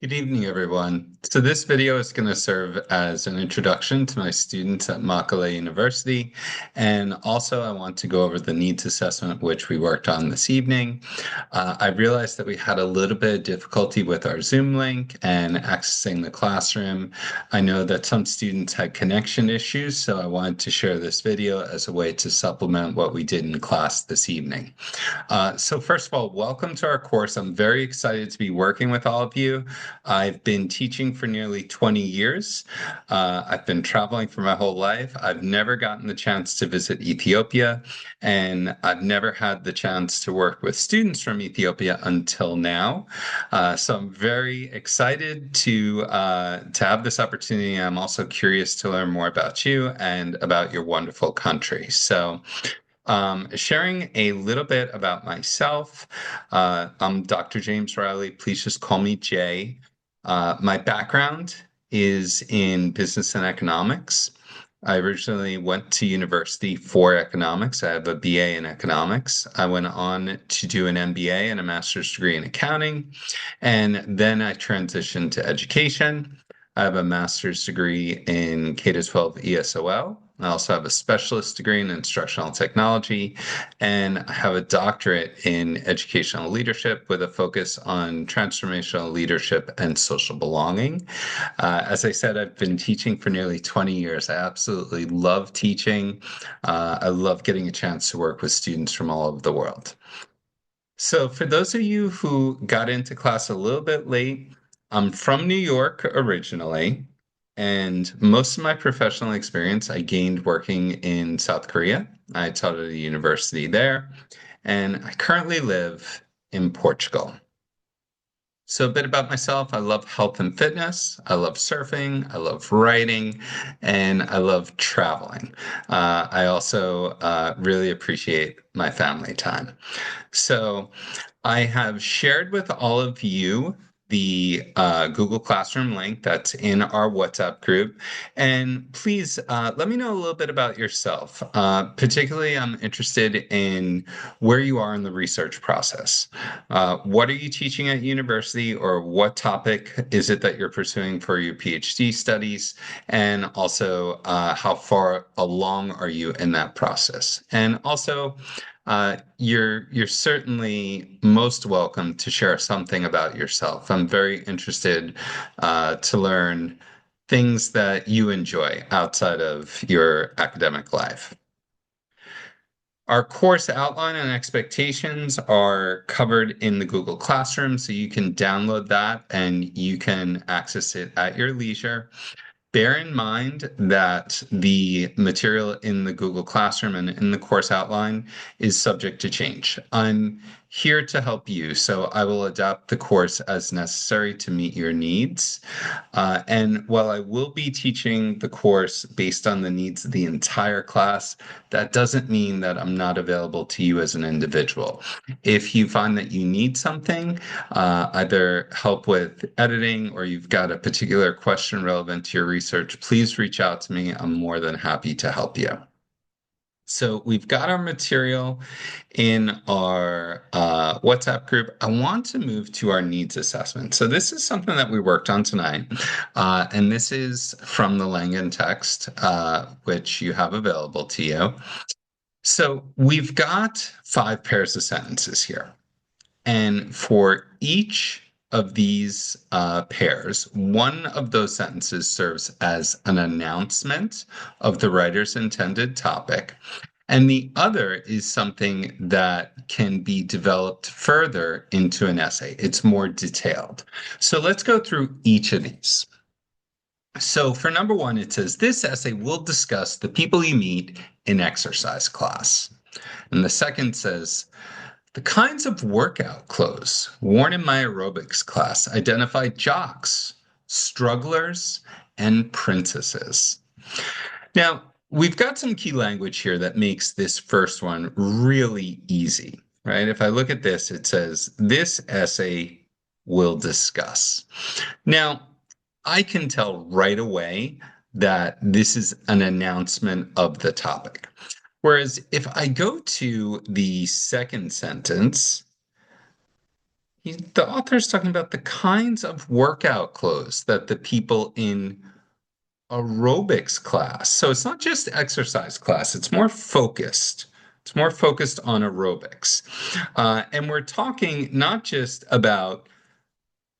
Good evening, everyone. So this video is going to serve as an introduction to my students at Mekelle University. And also I want to go over the needs assessment, which we worked on this evening. I realized that we had a little bit of difficulty with our Zoom link and accessing the classroom. I know that some students had connection issues, so I wanted to share this video as a way to supplement what we did in class this evening. So first of all, welcome to our course. I'm very excited to be working with all of you. I've been teaching for nearly 20 years. I've been traveling for my whole life. I've never gotten the chance to visit Ethiopia, and I've never had the chance to work with students from Ethiopia until now. So I'm very excited to have this opportunity. I'm also curious to learn more about you and about your wonderful country. So sharing a little bit about myself. I'm Dr. James Riley. Please just call me Jay. My background is in business and economics. I originally went to university for economics. I have a BA in economics. I went on to do an MBA and a master's degree in accounting, and then I transitioned to education. I have a master's degree in K-12 ESOL. I also have a specialist degree in instructional technology, and I have a doctorate in educational leadership with a focus on transformational leadership and social belonging. As I said, I've been teaching for nearly 20 years. I absolutely love teaching. I love getting a chance to work with students from all over the world. So for those of you who got into class a little bit late, I'm from New York originally, and most of my professional experience I gained working in South Korea. I taught at a university there, and I currently live in Portugal. So a bit about myself. I love health and fitness. I love surfing. I love writing, and I love traveling. I also really appreciate my family time. So I have shared with all of you the Google Classroom link that's in our WhatsApp group. And please let me know a little bit about yourself. Particularly, I'm interested in where you are in the research process. What are you teaching at university, or what topic is it that you're pursuing for your PhD studies? And also, how far along are you in that process? And also, you're certainly most welcome to share something about yourself. I'm very interested to learn things that you enjoy outside of your academic life. Our course outline and expectations are covered in the Google Classroom, so you can download that and you can access it at your leisure. Bear in mind that the material in the Google Classroom and in the course outline is subject to change. I'm here to help you, so I will adapt the course as necessary to meet your needs. And while I will be teaching the course based on the needs of the entire class, that doesn't mean that I'm not available to you as an individual. If you find that you need something, either help with editing or you've got a particular question relevant to your research, please reach out to me. I'm more than happy to help you. So we've got our material in our WhatsApp group. I want to move to our needs assessment. So this is something that we worked on tonight, and this is from the Langen text, which you have available to you. So we've got 5 pairs of sentences here. And for each of these pairs, one of those sentences serves as an announcement of the writer's intended topic, and the other is something that can be developed further into an essay. It's more detailed. So let's go through each of these. So for number 1, it says, this essay will discuss the people you meet in exercise class. And the second says, the kinds of workout clothes worn in my aerobics class identify jocks, strugglers, and princesses. Now, we've got some key language here that makes this first one really easy, right? If I look at this, it says, this essay will discuss. Now, I can tell right away that this is an announcement of the topic. Whereas if I go to the second sentence, the author is talking about the kinds of workout clothes that the people in aerobics class. So it's not just exercise class, it's more focused. It's more focused on aerobics. And we're talking not just about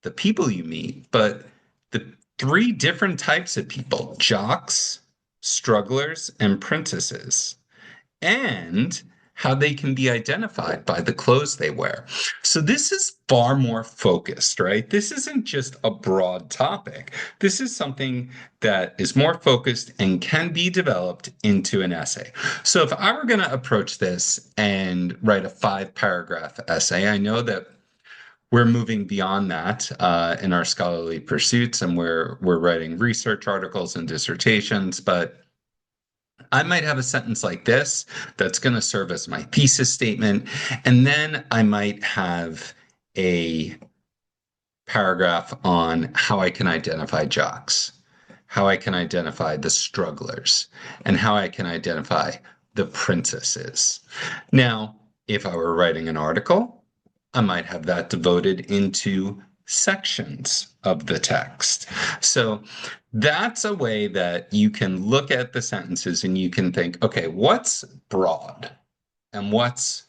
the people you meet, but the three different types of people: jocks, strugglers, and princesses, and how they can be identified by the clothes they wear. So this is far more focused, right? This isn't just a broad topic. This is something that is more focused and can be developed into an essay. So if I were going to approach this and write a 5-paragraph essay, I know that we're moving beyond that in our scholarly pursuits, and we're writing research articles and dissertations, but I might have a sentence like this that's going to serve as my thesis statement. And then I might have a paragraph on how I can identify jocks, how I can identify the strugglers, and how I can identify the princesses. Now, if I were writing an article, I might have that devoted into sections of the text. So that's a way that you can look at the sentences and you can think, okay, what's broad and what's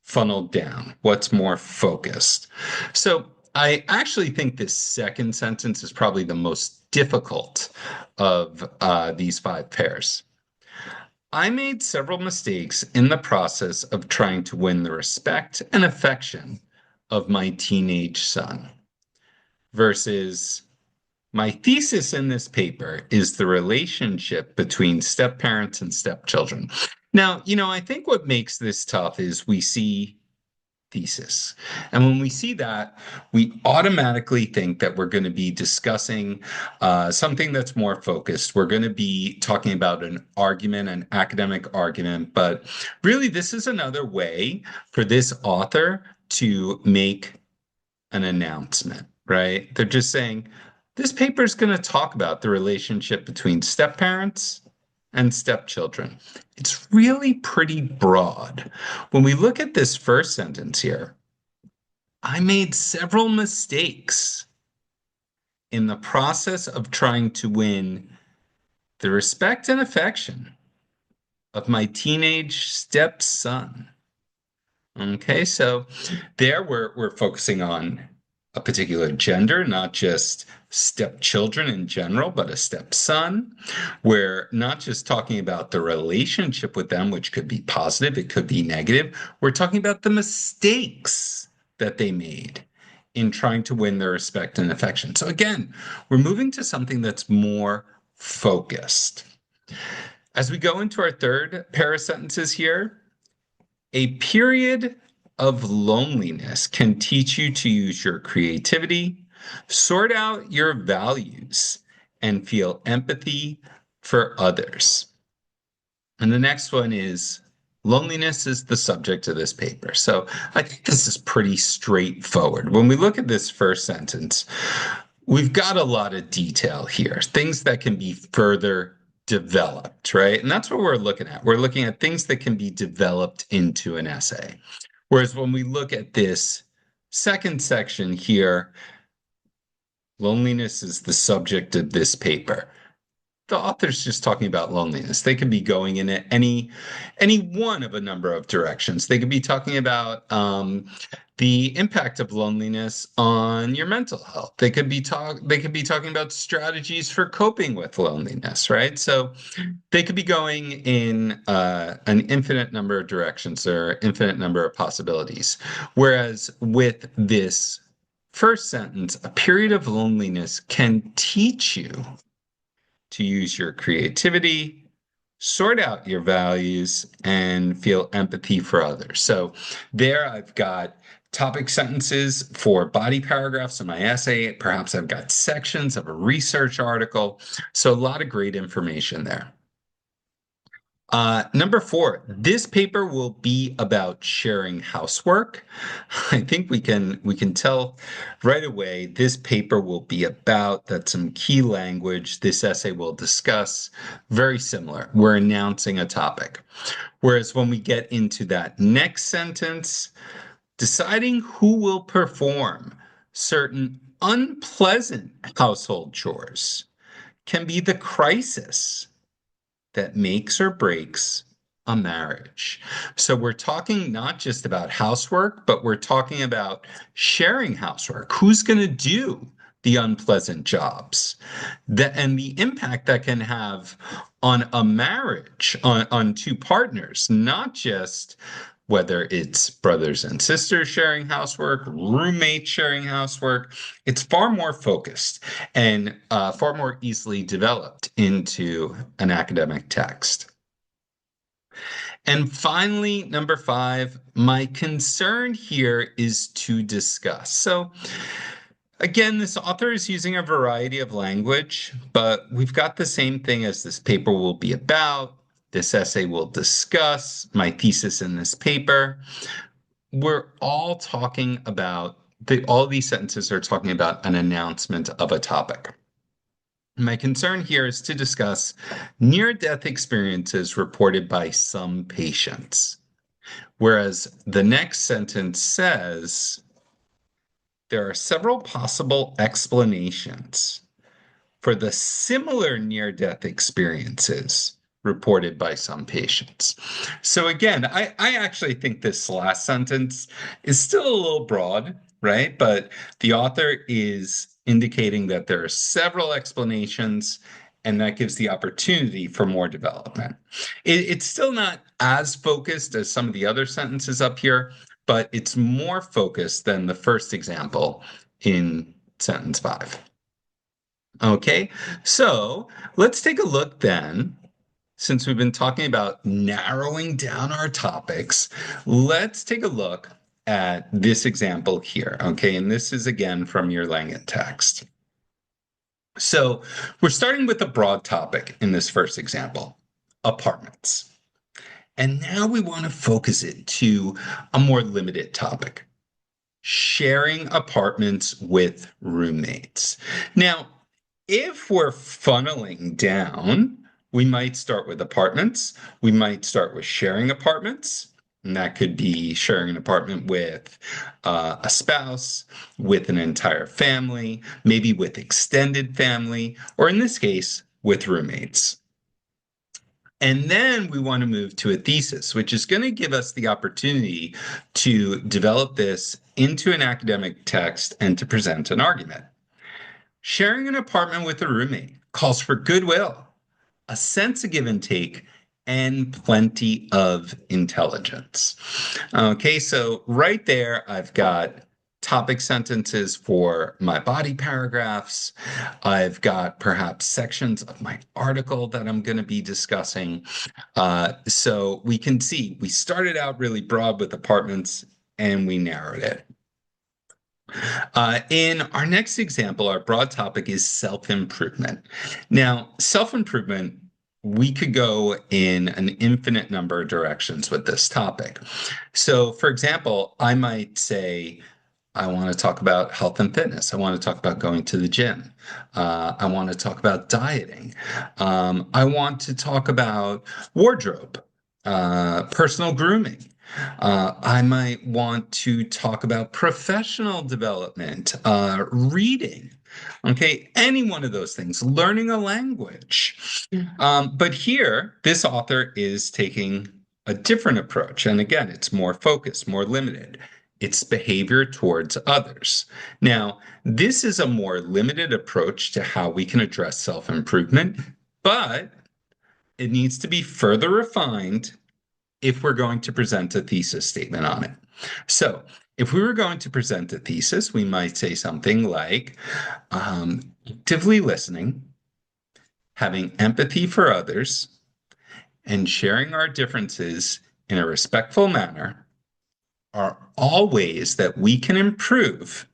funneled down? What's more focused? So I actually think this second sentence is probably the most difficult of these 5 pairs. I made several mistakes in the process of trying to win the respect and affection of my teenage son. Versus my thesis in this paper is the relationship between step-parents and stepchildren. Now, I think what makes this tough is we see thesis. And when we see that, we automatically think that we're going to be discussing something that's more focused. We're going to be talking about an argument, an academic argument. But really, this is another way for this author to make an announcement, right? They're just saying, this paper is going to talk about the relationship between step-parents and stepchildren. It's really pretty broad. When we look at this first sentence here, I made several mistakes in the process of trying to win the respect and affection of my teenage stepson. Okay, so there we're focusing on a particular gender, not just stepchildren in general, but a stepson. We're not just talking about the relationship with them, which could be positive, it could be negative. We're talking about the mistakes that they made in trying to win their respect and affection. So again, we're moving to something that's more focused. As we go into our third pair of sentences here, a period of loneliness can teach you to use your creativity, sort out your values, and feel empathy for others. And the next one is loneliness is the subject of this paper. So I think this is pretty straightforward. When we look at this first sentence, we've got a lot of detail here, things that can be further developed, right? And that's what we're looking at. We're looking at things that can be developed into an essay. Whereas when we look at this second section here, loneliness is the subject of this paper. The author's just talking about loneliness. They could be going in any one of a number of directions. They could be talking about the impact of loneliness on your mental health. They could be talking about strategies for coping with loneliness, right? So they could be going in an infinite number of directions or infinite number of possibilities. Whereas with this first sentence, a period of loneliness can teach you to use your creativity, sort out your values, and feel empathy for others. So there I've got topic sentences for body paragraphs in my essay. Perhaps I've got sections of a research article. So a lot of great information there. Number 4, this paper will be about sharing housework. I think we can tell right away this paper will be about that some key language this essay will discuss. Very similar. We're announcing a topic. Whereas when we get into that next sentence, Deciding who will perform certain unpleasant household chores can be the crisis that makes or breaks a marriage. So we're talking not just about housework, but we're talking about sharing housework. Who's going to do the unpleasant jobs? And the impact that can have on a marriage, on two partners, not just whether it's brothers and sisters sharing housework, roommates sharing housework. It's far more focused and far more easily developed into an academic text. And finally, number 5, my concern here is to discuss. So again, this author is using a variety of language, but we've got the same thing as this paper will be about. This essay will discuss my thesis in this paper. We're all talking about, all these sentences are talking about an announcement of a topic. My concern here is to discuss near-death experiences reported by some patients. Whereas the next sentence says, there are several possible explanations for the similar near-death experiences reported by some patients. So again, I actually think this last sentence is still a little broad, right? But the author is indicating that there are several explanations, and that gives the opportunity for more development. It's still not as focused as some of the other sentences up here, but it's more focused than the first example in sentence 5. Okay, so let's take a look then. Since we've been talking about narrowing down our topics, let's take a look at this example here. Okay, and this is again from your Langen text. So we're starting with a broad topic in this first example, apartments. And now we want to focus it to a more limited topic, sharing apartments with roommates. Now, if we're funneling down, we might start with apartments. We might start with sharing apartments. And that could be sharing an apartment with a spouse, with an entire family, maybe with extended family, or in this case, with roommates. And then we want to move to a thesis, which is going to give us the opportunity to develop this into an academic text and to present an argument. Sharing an apartment with a roommate calls for goodwill, a sense of give and take, and plenty of intelligence. Okay, so right there, I've got topic sentences for my body paragraphs. I've got perhaps sections of my article that I'm going to be discussing. So we can see we started out really broad with apartments and we narrowed it. In our next example, our broad topic is self-improvement. Now, self-improvement, we could go in an infinite number of directions with this topic. So, for example, I might say, I want to talk about health and fitness. I want to talk about going to the gym. I want to talk about dieting. I want to talk about wardrobe, personal grooming. I might want to talk about professional development, reading, okay, any one of those things, learning a language. But here, this author is taking a different approach. And again, it's more focused, more limited. It's behavior towards others. Now, this is a more limited approach to how we can address self-improvement, but it needs to be further refined if we're going to present a thesis statement on it. So if we were going to present a thesis, we might say something like actively listening, having empathy for others, and sharing our differences in a respectful manner are all ways that we can improve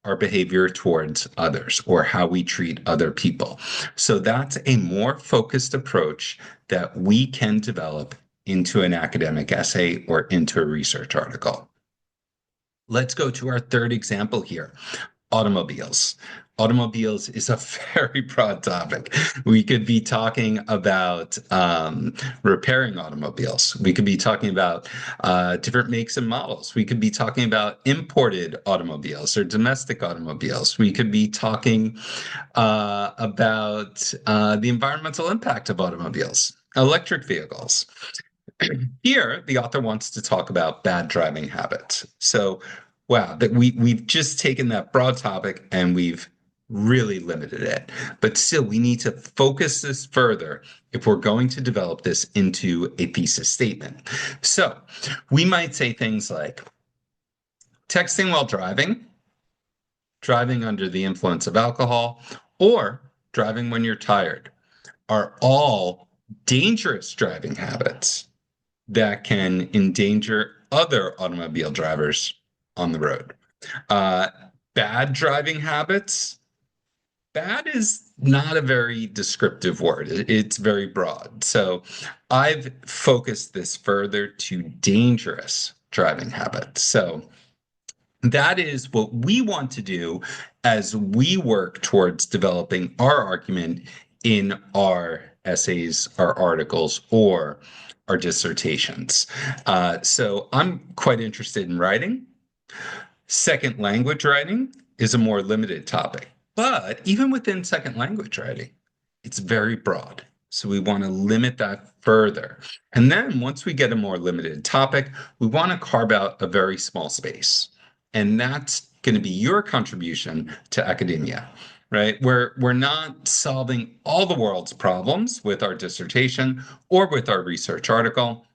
our behavior towards others or how we treat other people. So that's a more focused approach that we can develop into an academic essay or into a research article. Let's go to our third example here, automobiles. Automobiles is a very broad topic. We could be talking about repairing automobiles. We could be talking about different makes and models. We could be talking about imported automobiles or domestic automobiles. We could be talking about the environmental impact of automobiles, electric vehicles. Here, the author wants to talk about bad driving habits. So, wow, that we've just taken that broad topic and we've really limited it. But still, we need to focus this further if we're going to develop this into a thesis statement. So, we might say things like texting while driving, driving under the influence of alcohol, or driving when you're tired are all dangerous driving habits that can endanger other automobile drivers on the road. Uh, Bad driving habits. Bad is not a very descriptive word. It's very broad. So I've focused this further to dangerous driving habits. So that is what we want to do as we work towards developing our argument in our essays, our articles, or our dissertations. So I'm quite interested in writing. Second language writing is a more limited topic, but even within second language writing, it's very broad. So we want to limit that further. And then once we get a more limited topic, we want to carve out a very small space. And that's going to be your contribution to academia, right? We're not solving all the world's problems with our dissertation or with our research article.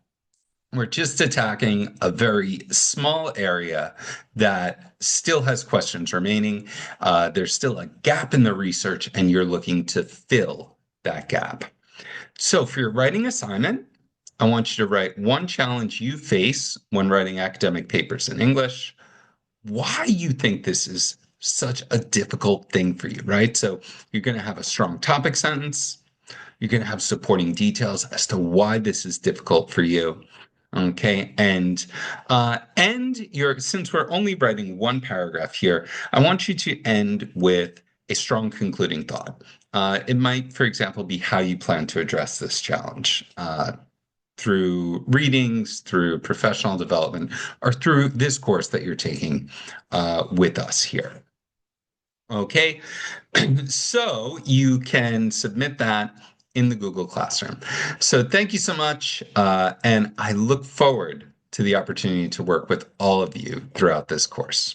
We're just attacking a very small area that still has questions remaining. There's still a gap in the research, and you're looking to fill that gap. So for your writing assignment, I want you to write one challenge you face when writing academic papers in English, why you think this is such a difficult thing for you, right? So you're going to have a strong topic sentence. You're going to have supporting details as to why this is difficult for you. Okay, and since we're only writing one paragraph here, I want you to end with a strong concluding thought. It might, for example, be how you plan to address this challenge through readings, through professional development, or through this course that you're taking with us here. Okay, so you can submit that in the Google Classroom. So thank you so much, and I look forward to the opportunity to work with all of you throughout this course.